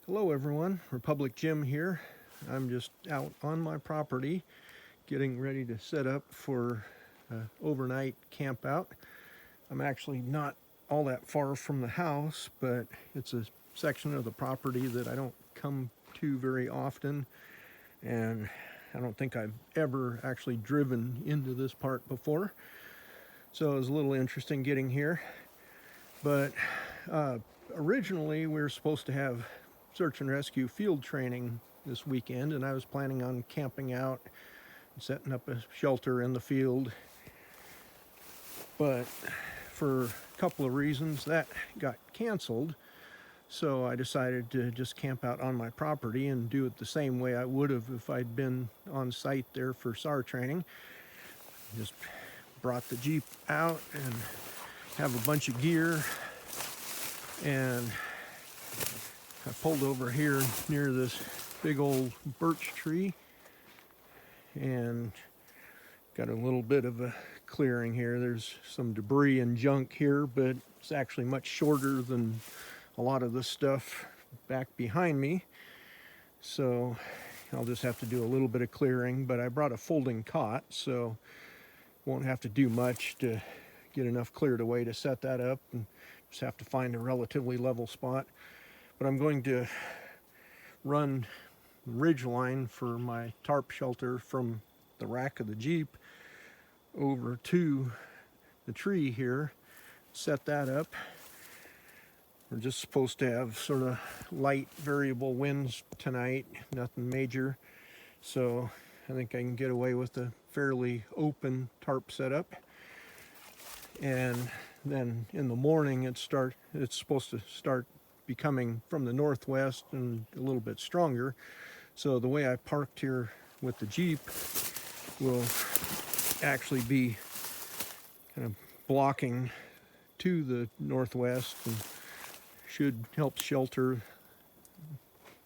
Hello everyone, Republic Jim here. I'm just out on my property getting ready to set up for overnight camp out. I'm actually not all that far from the house, but it's a section of the property that I don't come to very often, and I don't think I've ever actually driven into this part before. So it was a little interesting getting here. But originally we were supposed to have search and rescue field training this weekend, and I was planning on camping out and setting up a shelter in the field. But for a couple of reasons that got canceled, so I decided to just camp out on my property and do it the same way I would have if I'd been on site there for SAR training. Just brought the Jeep out and have a bunch of gear, and I pulled over here near this big old birch tree and got a little bit of a clearing here. There's some debris and junk here, but it's actually much shorter than a lot of the stuff back behind me. So I'll just have to do a little bit of clearing, but I brought a folding cot, so won't have to do much to get enough cleared away to set that up, and just have to find a relatively level spot. But I'm going to run ridge line for my tarp shelter from the rack of the Jeep over to the tree here, set that up. We're just supposed to have sort of light variable winds tonight, nothing major, so I think I can get away with a fairly open tarp setup. And then in the morning it's supposed to start becoming from the northwest and a little bit stronger. So the way I parked here with the Jeep will actually be kind of blocking to the northwest and should help shelter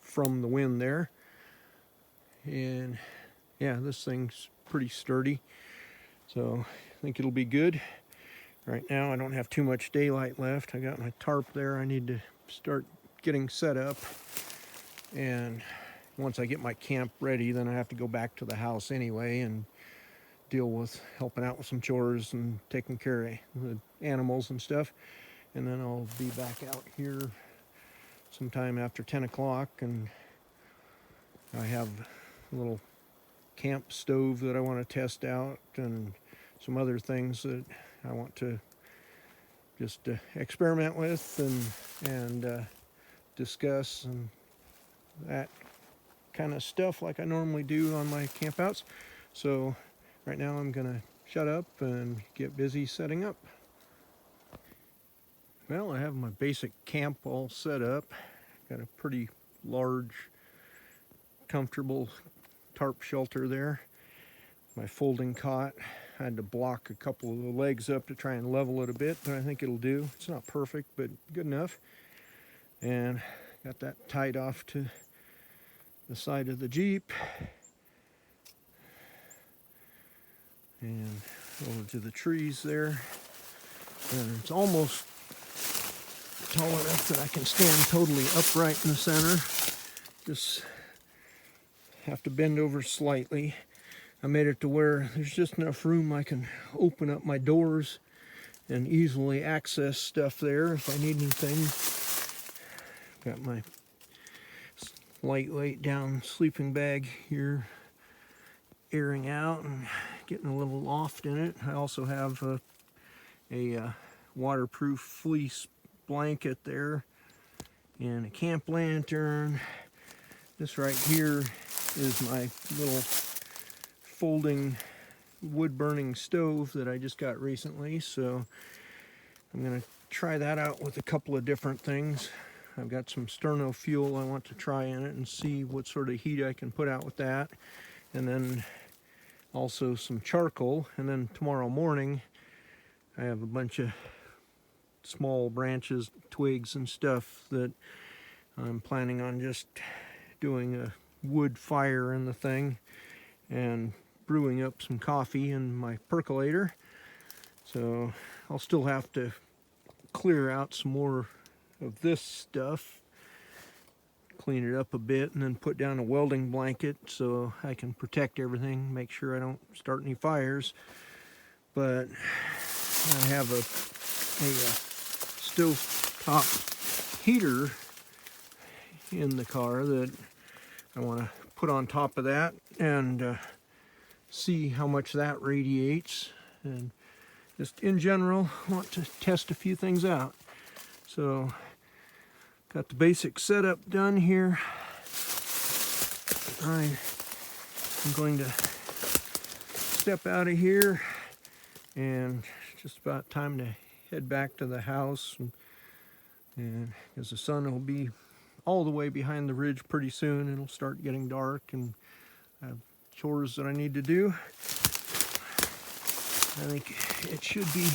from the wind there. And yeah, this thing's pretty sturdy, so I think it'll be good. Right now I don't have too much daylight left. I got my tarp there. I need to start getting set up, and once I get my camp ready, then I have to go back to the house anyway and deal with helping out with some chores and taking care of the animals and stuff. And then I'll be back out here sometime after 10 o'clock, and I have a little camp stove that I want to test out and some other things that I want to just experiment with and discuss and that kind of stuff like I normally do on my campouts. So right now I'm gonna shut up and get busy setting up. Well, I have my basic camp all set up. Got a pretty large, comfortable tarp shelter there. My folding cot, I had to block a couple of the legs up to try and level it a bit, but I think it'll do. It's not perfect, but good enough. And got that tied off to the side of the Jeep. And over to the trees there. And it's almost tall enough that I can stand totally upright in the center. Just have to bend over slightly. I made it to where there's just enough room I can open up my doors and easily access stuff there if I need anything. Got my lightweight down sleeping bag here airing out and getting a little loft in it. I also have a waterproof fleece blanket there and a camp lantern. This right here is my little folding wood burning stove that I just got recently, so I'm gonna try that out with a couple of different things. I've got some sterno fuel I want to try in it and see what sort of heat I can put out with that, and then also some charcoal. And then tomorrow morning I have a bunch of small branches, twigs and stuff that I'm planning on just doing a wood fire in the thing and brewing up some coffee in my percolator. So I'll still have to clear out some more of this stuff, clean it up a bit, and then put down a welding blanket so I can protect everything, make sure I don't start any fires. But I have a stove top heater in the car that I want to put on top of that and see how much that radiates, and just in general want to test a few things out. So got the basic setup done here. I'm going to step out of here, and it's just about time to head back to the house, and because the sun will be all the way behind the ridge pretty soon. It'll start getting dark, and I have chores that I need to do. I think it should be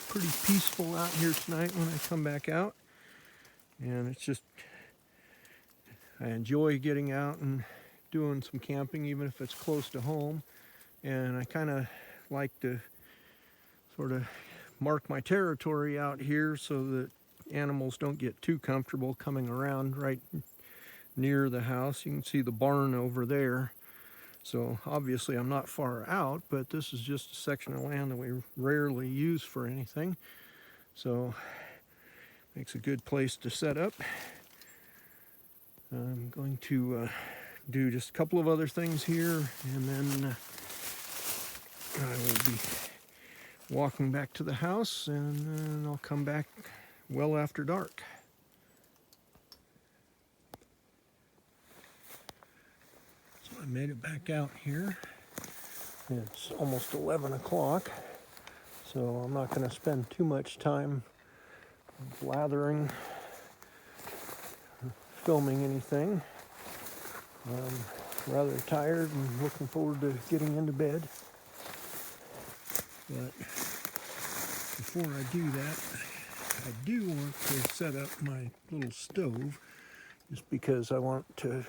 pretty peaceful out here tonight when I come back out. And it's just, I enjoy getting out and doing some camping, even if it's close to home. And I kind of like to sort of mark my territory out here so that animals don't get too comfortable coming around right near the house. You can see the barn over there. So obviously I'm not far out, but this is just a section of land that we rarely use for anything. So makes a good place to set up. I'm going to do just a couple of other things here, and then I will be walking back to the house, and then I'll come back well after dark. So I made it back out here. It's almost 11 o'clock, so I'm not going to spend too much time blathering, filming anything. I'm rather tired and looking forward to getting into bed. But before I do that, I do want to set up my little stove, just because I want to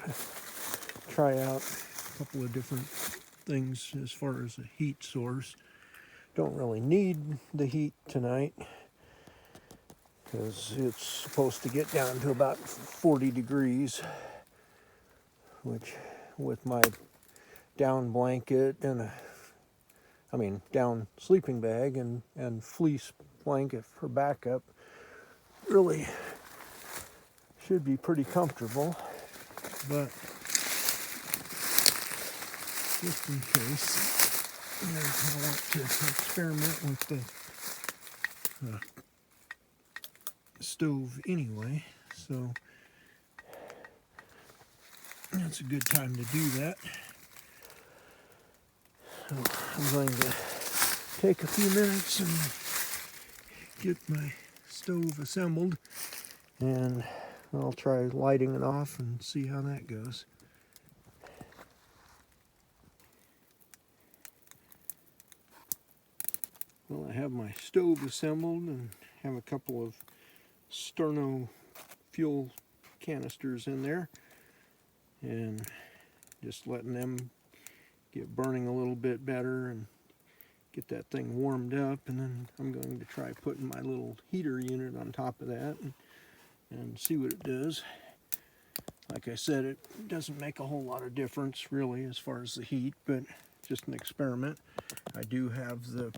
try out a couple of different things as far as a heat source. Don't really need the heat tonight, because it's supposed to get down to about 40 degrees, which with my down blanket and down sleeping bag and fleece blanket for backup, really should be pretty comfortable. But just in case, I want to experiment with the stove anyway, so that's a good time to do that. So I'm going to take a few minutes and get my stove assembled, and I'll try lighting it off and see how that goes. Well, I have my stove assembled and have a couple of sterno fuel canisters in there, and just letting them get burning a little bit better and get that thing warmed up. And then I'm going to try putting my little heater unit on top of that and see what it does. Like I said, it doesn't make a whole lot of difference really as far as the heat, but just an experiment. I do have the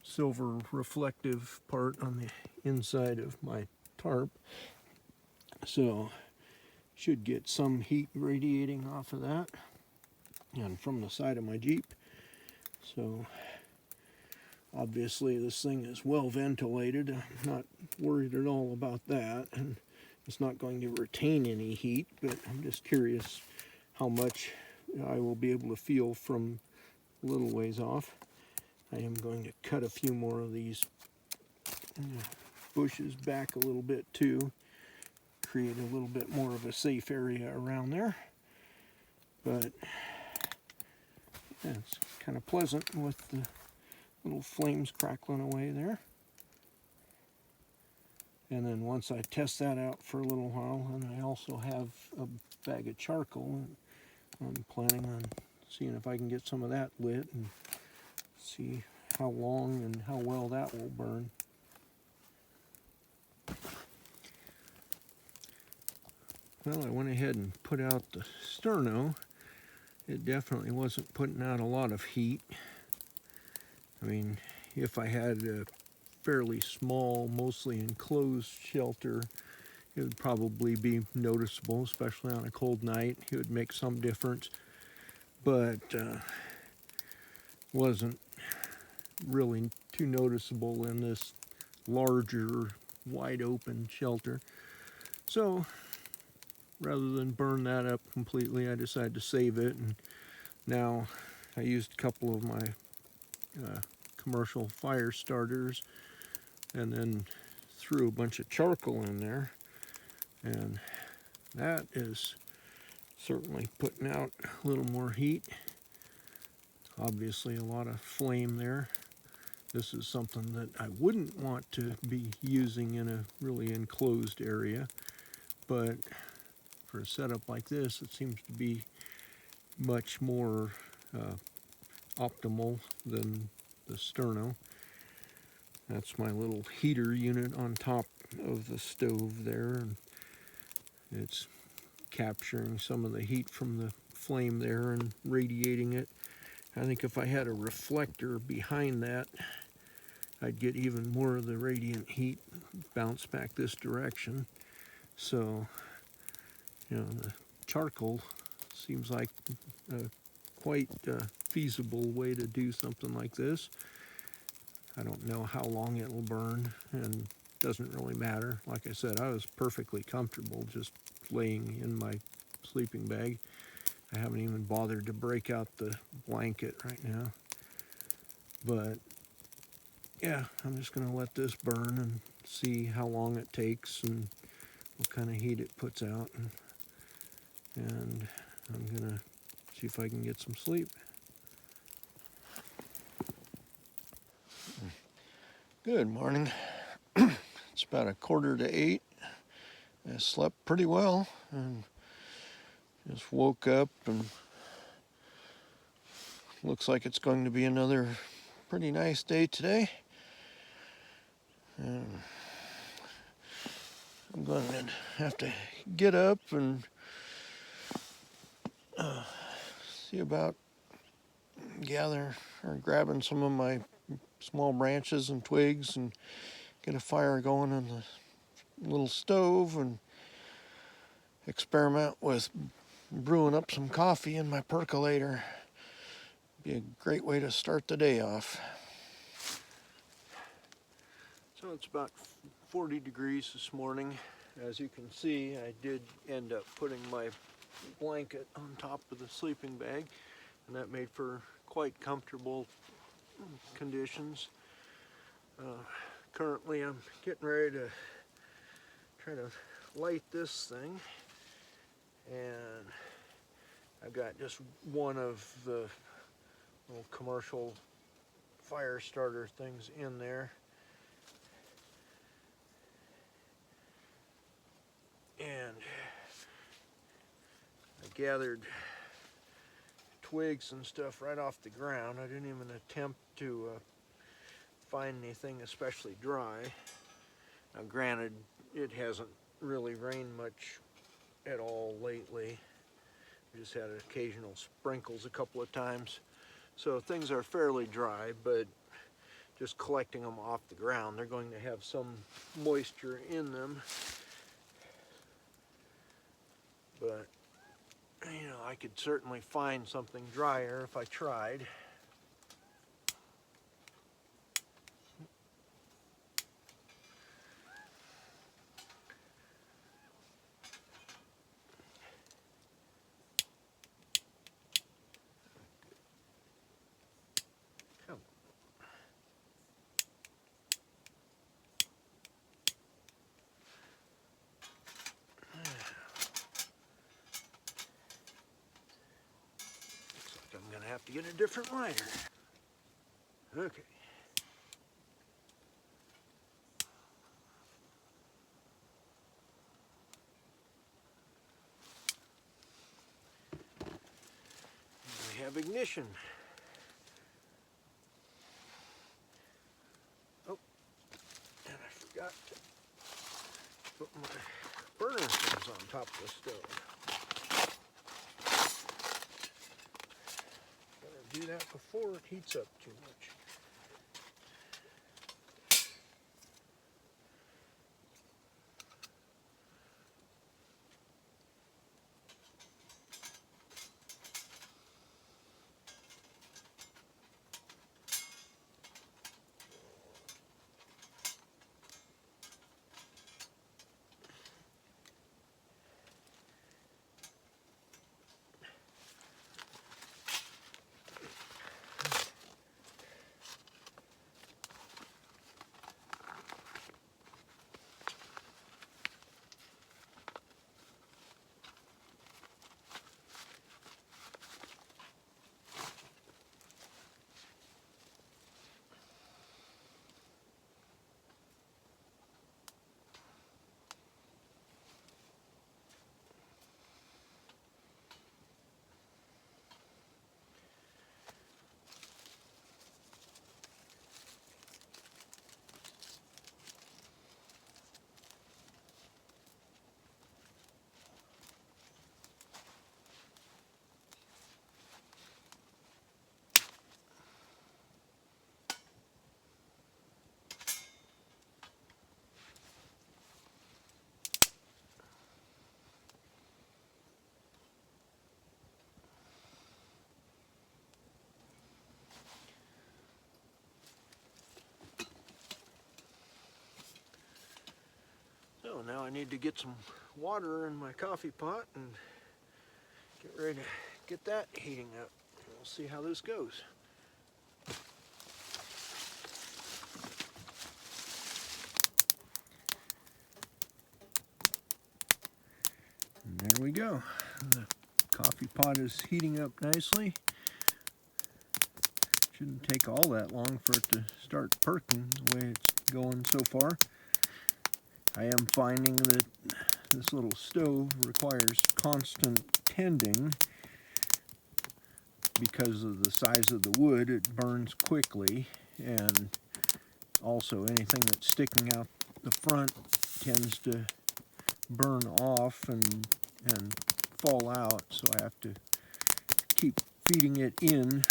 silver reflective part on the inside of my tarp, so should get some heat radiating off of that and from the side of my Jeep. So obviously this thing is well ventilated. I'm not worried at all about that, and it's not going to retain any heat, but I'm just curious how much I will be able to feel from a little ways off. I am going to cut a few more of these bushes back a little bit too, create a little bit more of a safe area around there. But yeah, it's kind of pleasant with the little flames crackling away there. And then once I test that out for a little while, and I also have a bag of charcoal, and I'm planning on seeing if I can get some of that lit and see how long and how well that will burn. Well, I went ahead and put out the sterno. It definitely wasn't putting out a lot of heat. I mean, if I had a fairly small, mostly enclosed shelter, it would probably be noticeable, especially on a cold night. It would make some difference, but wasn't really too noticeable in this larger, wide open shelter. So rather than burn that up completely, I decided to save it. And now I used a couple of my commercial fire starters and then threw a bunch of charcoal in there, and that is certainly putting out a little more heat. Obviously a lot of flame there. This is something that I wouldn't want to be using in a really enclosed area, but for a setup like this, it seems to be much more optimal than the sterno. That's my little heater unit on top of the stove there, and it's capturing some of the heat from the flame there and radiating it. I think if I had a reflector behind that, I'd get even more of the radiant heat bounce back this direction. So, you know, the charcoal seems like a quite feasible way to do something like this. I don't know how long it will burn, and doesn't really matter. Like I said, I was perfectly comfortable just laying in my sleeping bag. I haven't even bothered to break out the blanket right now. But yeah, I'm just going to let this burn and see how long it takes and what kind of heat it puts out. And I'm going to see if I can get some sleep. Good morning. It's about 7:45. I slept pretty well and just woke up, and looks like it's going to be another pretty nice day today. And I'm going to have to get up and see about grabbing some of my small branches and twigs and get a fire going on the little stove and experiment with brewing up some coffee in my percolator. Be a great way to start the day off. So it's about 40 degrees this morning. As you can see, I did end up putting my blanket on top of the sleeping bag, and that made for quite comfortable conditions. Currently I'm getting ready to try to light this thing, and I've got just one of the little commercial fire starter things in there, and I gathered twigs and stuff right off the ground. I didn't even attempt to find anything especially dry. Now granted, it hasn't really rained much at all lately. We just had occasional sprinkles a couple of times. So things are fairly dry, but just collecting them off the ground, they're going to have some moisture in them. But, you know, I could certainly find something drier if I tried. I'm going to have to get a different lighter. Okay. We have ignition. Oh, and I forgot to put my burner things on top the stove. Better do that before it heats up too much. So now I need to get some water in my coffee pot and get ready to get that heating up. We'll see how this goes. And there we go. The coffee pot is heating up nicely. Shouldn't take all that long for it to start perking the way it's going so far. I am finding that this little stove requires constant tending because of the size of the wood. It burns quickly, and also anything that's sticking out the front tends to burn off and fall out, so I have to keep feeding it in,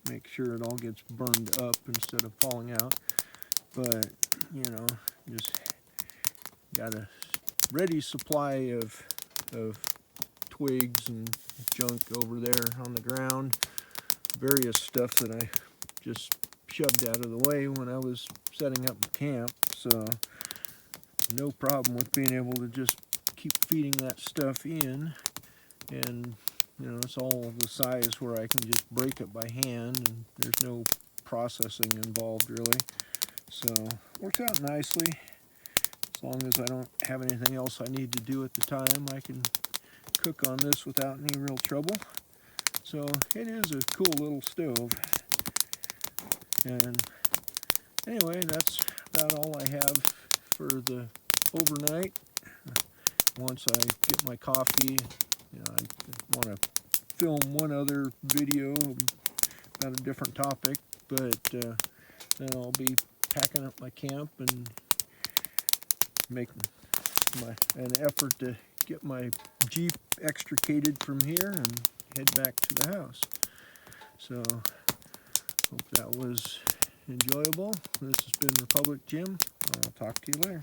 make sure it all gets burned up instead of falling out. But you know, just got a ready supply of twigs and junk over there on the ground, various stuff that I just shoved out of the way when I was setting up the camp, so no problem with being able to just keep feeding that stuff in. And you know, it's all the size where I can just break it by hand and there's no processing involved really, so works out nicely. As long as I don't have anything else I need to do at the time, I can cook on this without any real trouble. So it is a cool little stove. And anyway, that's about all I have for the overnight. Once I get my coffee, you know, I want to film one other video about a different topic, but then I'll be packing up my camp and making an effort to get my Jeep extricated from here and head back to the house. So hope that was enjoyable. This has been Republic Jim. I'll talk to you later.